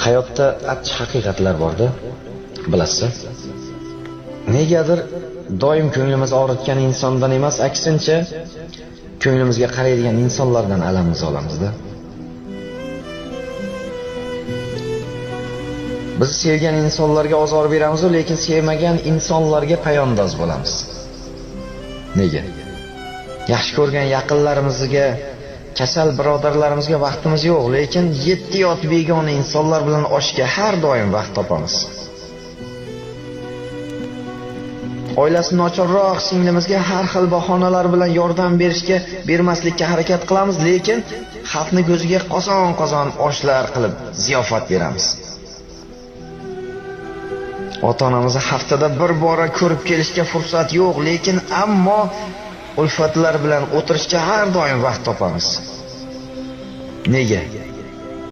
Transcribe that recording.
Hayotda achchiq haqiqatlar borda, bilasiz. Negadir doim ko'nglimiz og'ritgan insondan emas, aksincha ko'nglimizga qaraydigan insonlardan alamimizni olamizda. Biz sevgan insonlarga ozor beramiz, lekin sevmagan insonlarga poyandoz bo'lamiz. Nega? Yaxshi ko'rgan yaqinlarimizga, kasal birodarlarimizga vaqtimiz yo'q, lekin yetti yot begona insonlar bilan oshga har doim vaqt topamiz. Oilasi nochorroq singlimizga har xil bahonalar bilan yordam bermaslikka harakat qilamiz, lekin xalqni ko'ziga qozon-qozon oshlar qilib ziyofat beramiz. Ota-onamizni haftada bir bora ko'rib kelishga fursat yo'q, lekin ammo ulfatlar bilan o'tirishga har doim vaqt topamiz. Nega?